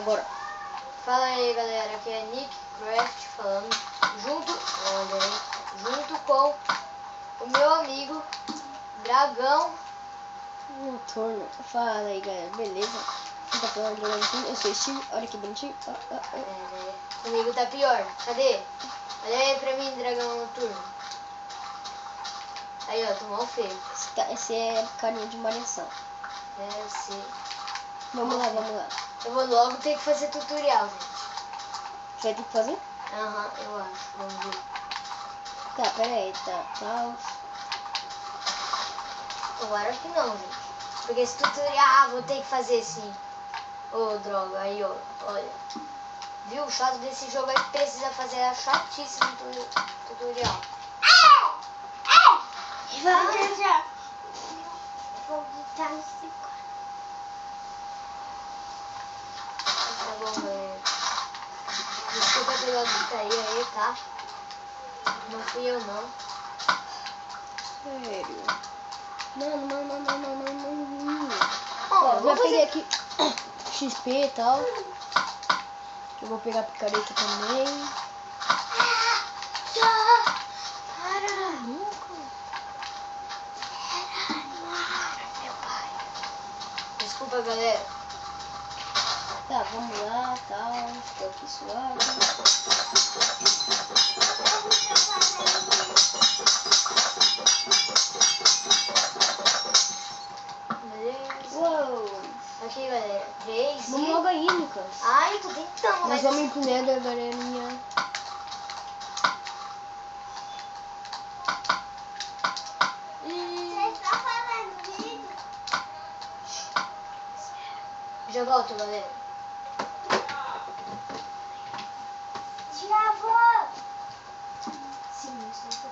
Agora. Fala aí, galera, aqui é Nick Craft falando, junto com o meu amigo Dragão Noturno. Fala aí, galera, beleza? Tá falando de Dragão Noturno, eu sou o Steve, olha que bonitinho. Comigo tá pior, cadê? Olha aí pra mim, Dragão Noturno. Aí, ó, tomou feio. Esse é carinha de malhação. Eu sei. Vamos lá, vamos lá. Eu vou logo ter que fazer tutorial, gente. Você vai ter que fazer? Aham, eu acho, vamos ver. Tá, pera aí, tá. Eu acho que não, gente. Porque esse tutorial, vou ter que fazer sim. Ô, droga, aí, ó, olha. Viu? O chato desse jogo é que precisa fazer a chatíssima tutorial. Vou gritar nesse quarto. Tá bom, galera. Desculpa pela gritaria aí, tá? Não fui eu, não. Sério? Não. Ó, Ó, já peguei aqui XP e tal. Eu vou pegar a picareta também. Desculpa, galera. Tá, vamos lá, tal. Estou aqui suave. Beleza. Uou! Aqui, galera. 3 Vamos logo aí, Lucas. Ai, eu tô tentando, Nós mas... vamos ir pro Nether, galerinha. Você está fazendo vídeo? Já volto, galera. Já vou. Sim, estou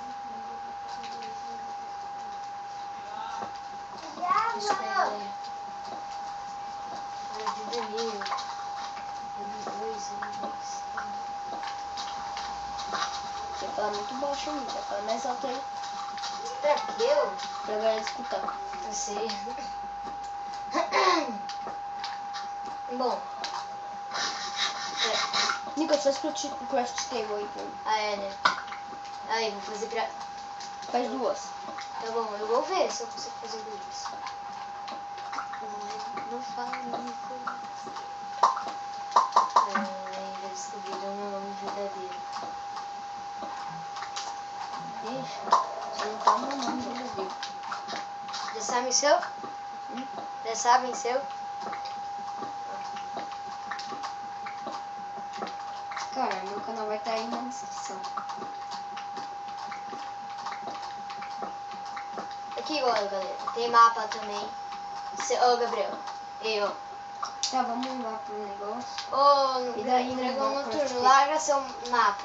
Já Isso aí, vou. galera. Hora de dormir. L2. Você fala muito baixo aí, vai falar mais alto aí Pra que eu? pra galera escutar. Não sei. Bom. Nicolas, faz o craft table aí pra mim. Ah, é, né? Aí, vou fazer pra... Faz duas. Tá bom, eu vou ver se eu consigo fazer isso. Não fala muito. Ainda descobriram o meu nome verdadeiro. Deixa. Você não tá no nome verdadeiro. Já sabem seu? Já sabem seu? Cara, meu canal vai estar aí na descrição. Aqui, olha, galera. Tem mapa também. Ô, Gabriel. Ei, ó. Tá, vamos lá pro negócio. Ô, E daí, Dragão no Noturno, craft larga seu mapa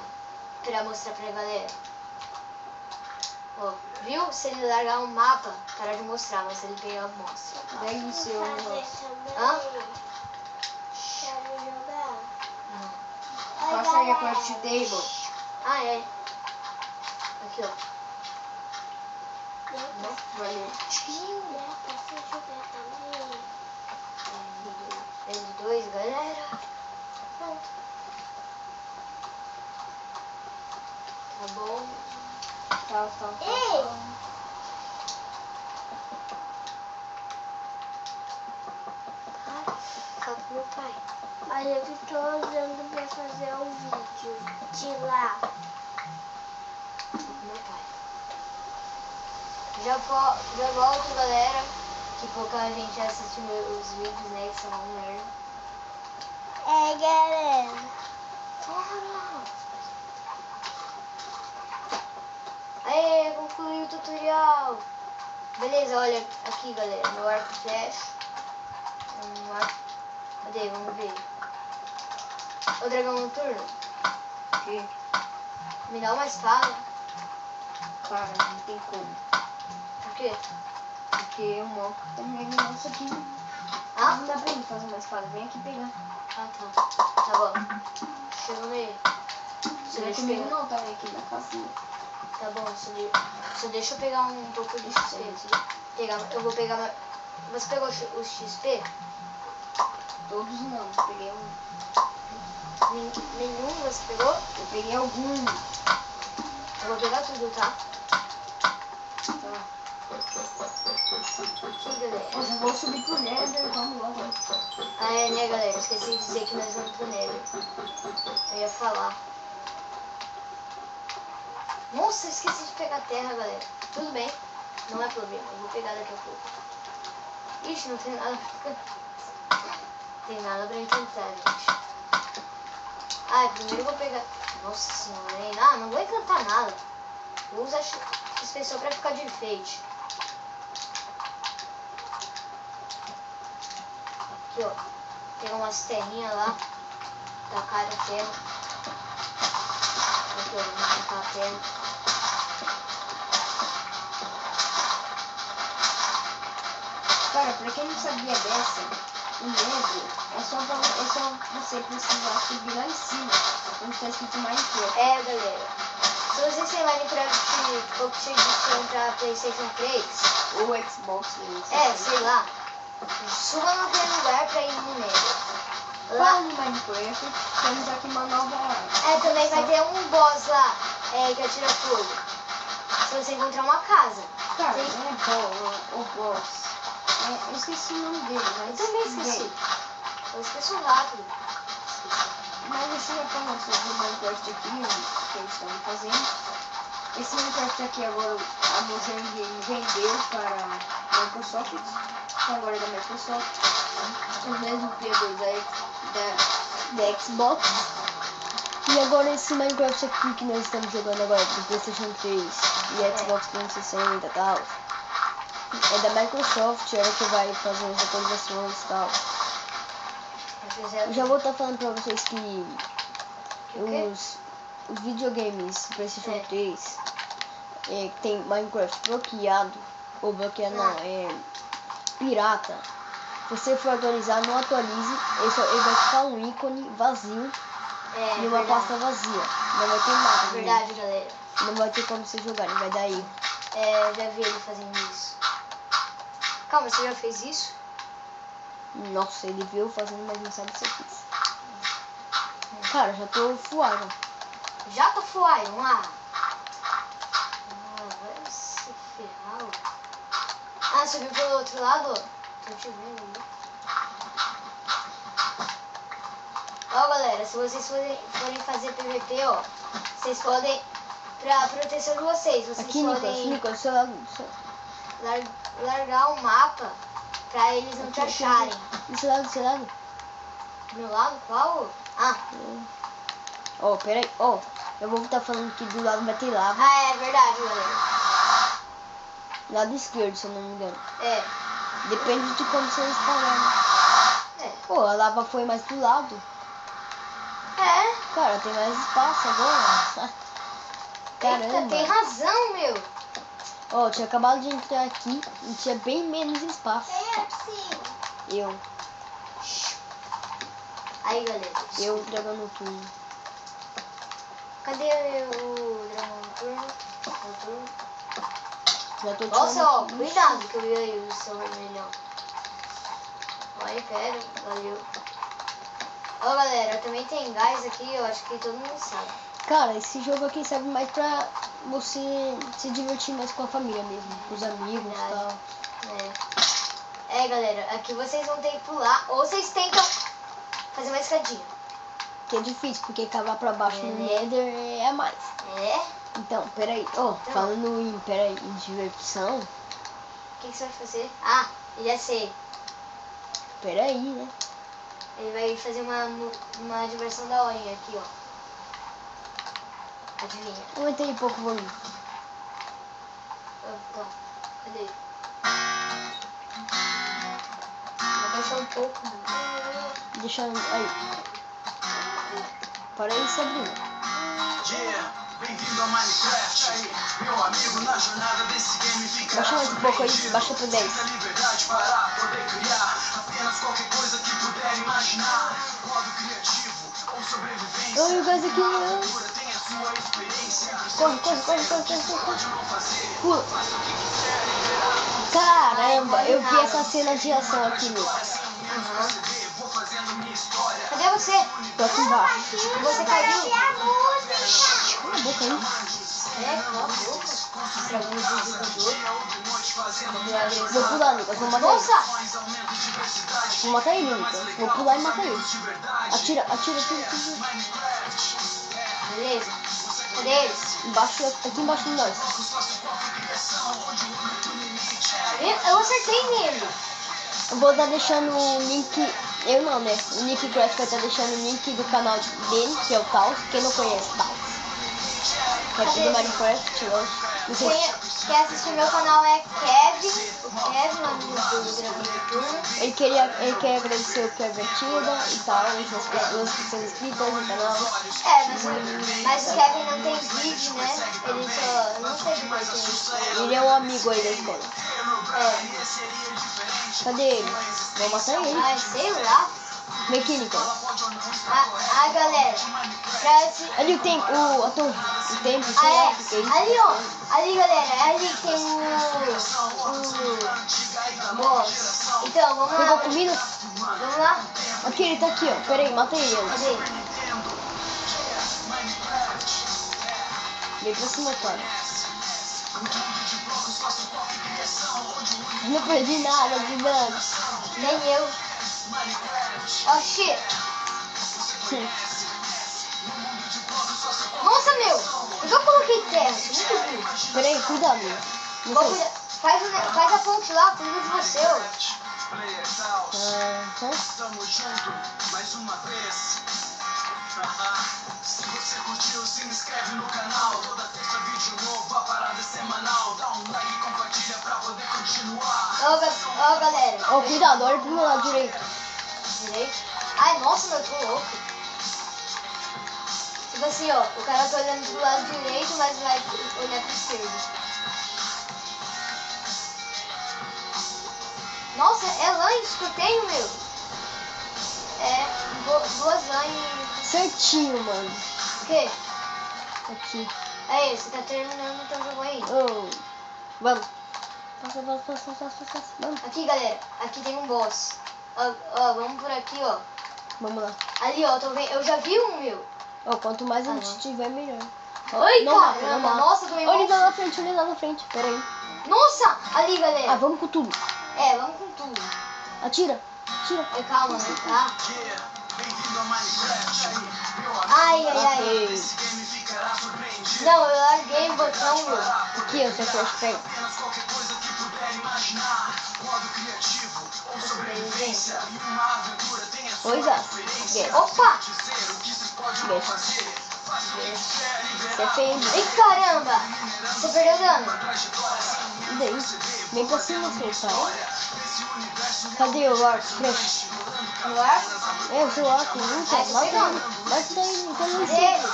pra mostrar pra galera. Ó, viu? Se ele largar um mapa, para de mostrar, mas se ele pegar, mostra. Daí o seu Fazer negócio. também. Hã? Quero jogar. Não. Oi, Passa aí a galera. craft table. Ah, é. Aqui, ó. Não, Valeu. posso jogar também. L2, galera. Pronto. Tá bom. Tá. Ei! Fala pro meu pai. Olha, eu que tô usando pra fazer o vídeo de lá. Fala pro meu pai. Já volto, galera. Que pouca gente assiste os vídeos, né? Que são uma merda. É, galera. Aê, concluí o tutorial. Beleza, olha aqui, galera. Meu arco e flecha. Cadê? Vamos ver. O Dragão Noturno. Que? Me dá uma espada. Cara, não tem como. Por quê? Porque eu moro com o negócio aqui. Ah? Não dá pra ele fazer uma espada. Vem aqui pegar. Ah, tá. Tá bom. Chegou nele. Você não é comigo não, tá aqui na casinha. Tá bom, só deixa eu pegar um pouco de XP. Eu vou pegar... Você pegou o XP? Todos não, eu peguei um. Nenhum você pegou? Eu peguei algum. Eu vou pegar tudo, tá? Tá. Aqui, galera. Eu já vou subir pro Nether, vamos lá, vamos. Ah, é, né, galera? Esqueci de dizer que nós vamos pro Nether. Eu ia falar. Nossa, esqueci de pegar terra, galera. Tudo bem, não é problema. Eu vou pegar daqui a pouco. Ixi, não tem nada. Tem nada pra encantar, gente. Ah, primeiro eu vou pegar... Nossa senhora, hein? Ah, não vou encantar nada. Vou usar esse pessoal pra ficar de enfeite. Aqui, ó. Pegar umas terrinhas lá. Tacar a terra. Aqui, ó. Vamos tacar a terra. Cara, pra quem não sabia dessa, o Nether é só você precisar subir lá em cima, onde tá escrito Minecraft. É, galera. Se vocês têm Minecraft Pocket Edition pra PlayStation 3, Ou Xbox, né? sei lá, suba no primeiro lugar pra ir no Nether. Lá Lá, no Minecraft, temos aqui uma nova... também vai ter um boss lá, que atira fogo. Se você encontrar uma casa. Cara, Tem- não é o boss. Eu esqueci o nome dele, mas... Eu também esqueci. Eu esqueço rápido. Mas deixa eu falar sobre o Minecraft aqui, o que eles estão fazendo. Esse Minecraft aqui agora, a Mojang vendeu para a Microsoft, que agora é da Microsoft, os mesmos criadores da Xbox. E agora esse Minecraft aqui que nós estamos jogando agora do PlayStation 3 e Xbox 360 e tal, é da Microsoft, ela que vai fazer as atualizações e tal. Eu já vou estar falando pra vocês que os videogames PlayStation 3 que tem Minecraft bloqueado, ou bloqueado não, é pirata. Se você for atualizar, não atualize, ele vai ficar um ícone vazio e uma pasta vazia. Não vai ter nada. Verdade, galera. Não vai ter como você jogar, não vai dar erro. Eu já vi ele fazendo isso. Calma, você já fez isso? Nossa, ele viu fazendo, mas não sabe se eu fiz. Cara, já tô fuado. Já tá fly, vamos lá. Vai se ferrar. Subiu pelo outro lado? Tô te vendo ali. Ó, galera, se vocês forem fazer PVP, ó, vocês podem, pra proteção de vocês Aqui, podem Nicolas, seu lado. largar o mapa pra eles não te acharem. Do seu lado. Do meu lado? Qual? Ó, peraí, eu vou estar falando que do lado vai ter lava. É verdade, galera. Lado esquerdo, se eu não me engano. Depende de como você instalar. Pô, a lava foi mais pro lado. Cara, tem mais espaço agora. Caramba. Tem razão, meu. Eu tinha acabado de entrar aqui e tinha bem menos espaço. Eu, Aí, galera. dragão noturno. Cadê o dragão noturno? Já tô Nossa, tirando aqui. cuidado que eu vi aí o seu vermelhão. Aí, pera, valeu. Galera, também tem gás aqui, eu acho que todo mundo sabe. Cara, esse jogo aqui serve mais pra você se divertir mais com a família mesmo, com os amigos e tal. Galera, aqui vocês vão ter que pular, ou vocês tentam fazer uma escadinha. Que é difícil, porque cavar pra baixo no Nether é a mais. Então, peraí, falando em diversão. O que você vai fazer? Já sei. Peraí, né? Ele vai fazer uma diversão da horinha aqui, ó. Adivinha? Aumentei um pouco o volume. Tá, cadê? Vou baixar um pouco. Deixa aí. Para aí, Sabrina. Bem-vindo ao Minecraft, meu amigo, na jornada desse game fica. Baixa mais um pouco aí, baixa pro 10. Liberdade para poder criar apenas qualquer coisa que puder imaginar. Modo criativo ou sobrevivência. Olha o gás aqui, Tem a sua experiência. Corre. Pula. Caramba, eu vi essa cena de ação aqui, meu. você. Tô aqui embaixo. Você caiu. Cala a boca aí. É, cala a boca. Estragou o vídeo do jogo. Vou pular, Lucas. Vou matar ele. Nossa! Vou matar ele, Lucas. Vou pular e matar ele. Atira. Beleza. Cadê eles? Embaixo, aqui embaixo de nós. Eu acertei nele. Eu vou estar deixando o link. Eu não, né? O Nick Crash vai estar deixando o link do canal dele, que é o Taos. Quem não conhece, Taos. Que é aqui do Minecraft. Não sei Quem assistir meu canal é Kevin. O Kevin, lá do Dragão de Turno. Ele quer agradecer o Kevertida e tal, as pessoas que são inscritas no canal. É, mas o Kevin não tem vídeo, né? Ele só. Eu não sei de mais tem. Ele é um amigo aí da escola. É. Cadê ele? Vou matar ele. Ai, sei lá. Vem aqui, Nicolas. Galera. Pra esse... Ali o tempo, a torre. O tempo, sei Ah, lá é. o que é isso. Ali, ó. Ali, galera. É ali que tem o boss. Então, vamos Pegou lá. comida? Vamos lá. Aqui, ele tá aqui, ó. Pera aí, mata ele antes. Cadê? Vem pra cima, cara. Não perdi nada, Guilherme. Nem eu. Oh, shit. Nossa, meu. Eu coloquei terra. Muito burro. Pera aí, cuidado. Não Vou sei. cuidar. Faz a ponte lá, cuida de você, ó. Tá? Tamo junto, mais uma vez. Se você curtiu, se inscreve no canal. Toda terça vídeo novo, a parada é semanal. Dá um like e compartilha pra poder continuar. Ó, galera. Ó, cuidado, olha pro meu lado direito. Direito. Ai, nossa, meu, eu tô louco. Tipo assim, ó, o cara tá olhando pro lado direito, mas vai olhar pro esquerdo. Nossa, é lãs que eu tenho, meu. É, duas lãs. Certinho, mano. O quê? Aqui. Aí, você tá terminando o teu jogo aí. Oh. Vamos. Passa. Vamos. Aqui, galera, aqui tem um boss. Ó, vamos por aqui, ó. Vamos lá. Ali, ó, tô vendo. Eu já vi um, meu. Ó, quanto mais a gente não. tiver, melhor. Ó, Ai, não mata, não caramba, mata. nossa, eu tomei Olha ele monstro. lá na frente, Pera aí. Nossa, ali, Ah, galera. vamos com tudo. É, vamos com tudo. Atira. É, calma, né, tá? Bem-vindo a Minecraft. Ai. Matei. Game ficará surpreendido. Não, eu larguei o botão, meu. Aqui, ó, seu Crash, pega. Apenas qualquer coisa que puder imaginar. Modo criativo ou sobrevivência. E uma aventura tem a sua Pois é. preferência. Opa! Dizer o que se pode não fazer. Faz o que quiser, Você fez. Ai, caramba. Você perdeu dano. E daí? Vem pra cima, seu cara. Cadê o arco, Crash? No ar? É, o seu arco, nunca. Ai, tô Mata pegando. ele. Mata ele, então Cadê não sei. ele?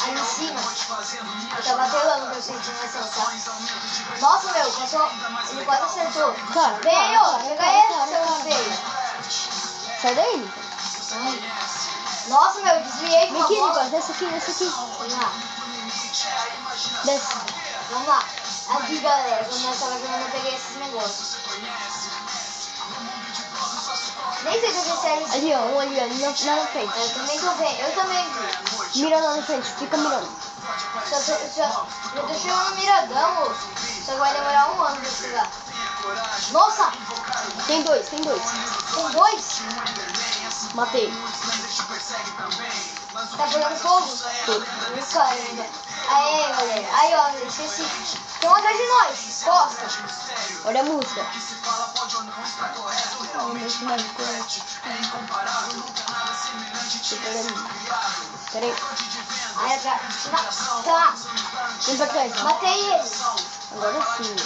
Aí em cima. Eu tava telando pra você tá? Nossa, meu, passou. Ele quase acertou. Cara, Vem aí, ó. cara, Pega cara, esse, cara, seu cara. feio. Sai daí. Nossa, meu, eu desviei com Vem uma aqui, bola. Nicolas. Desce aqui. Vamos lá. Desce. Vamos lá. Aqui, galera, quando nós tava jogando, eu peguei esses negócios. Nem sei se eu vi Ali, ó. Um ali, ó. Lá na frente. Eu também tô vendo. Eu também vi. Mira lá na frente. Fica mirando. Eu tô chegando no Miradão, moço. Só que vai demorar um ano pra chegar. Nossa! Tem dois. Tem dois? Matei. Tá pegando fogo? Caramba. Aê, galera. Aí, ó, esqueci. Tem um atrás de nós. Costa. Olha a música. Pera aí. Aí, atrás. Tá. Vem pra trás. Matei ele. Agora sim.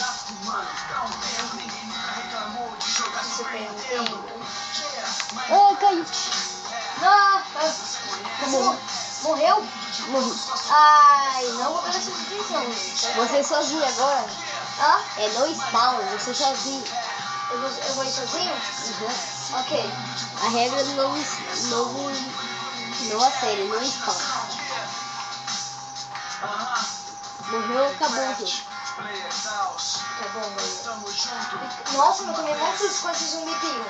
Isso eu perguntei. Ah, caiu. Não. Morreu? Morri. Ai, não vou pegar essa substituição. Você sozinho agora. Hã? É no spawn. Você sozinho. Eu vou ir sozinho? Uhum. Ok. A regra do nova série, no spawn. Morreu, acabou o jogo. Tá bom, galera. Nossa, eu tomei um monte de coisa de zumbi pio.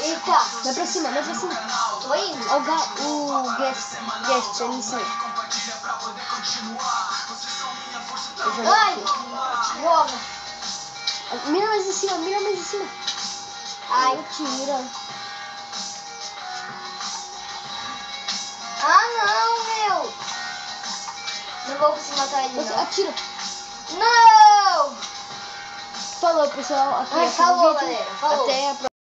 Eita. Vai pra cima. Tô indo. Ó, o guest ali em cima. Eu joguei Ai! aqui. Joga! Mira mais em cima, mira mais em cima. Ai! Tira. Ah, não, meu! Não vou conseguir matar ele, Você não. atira. Não! Falou, pessoal. Aqui Ai, é falou, o vídeo. galera. Falou. Até a próxima.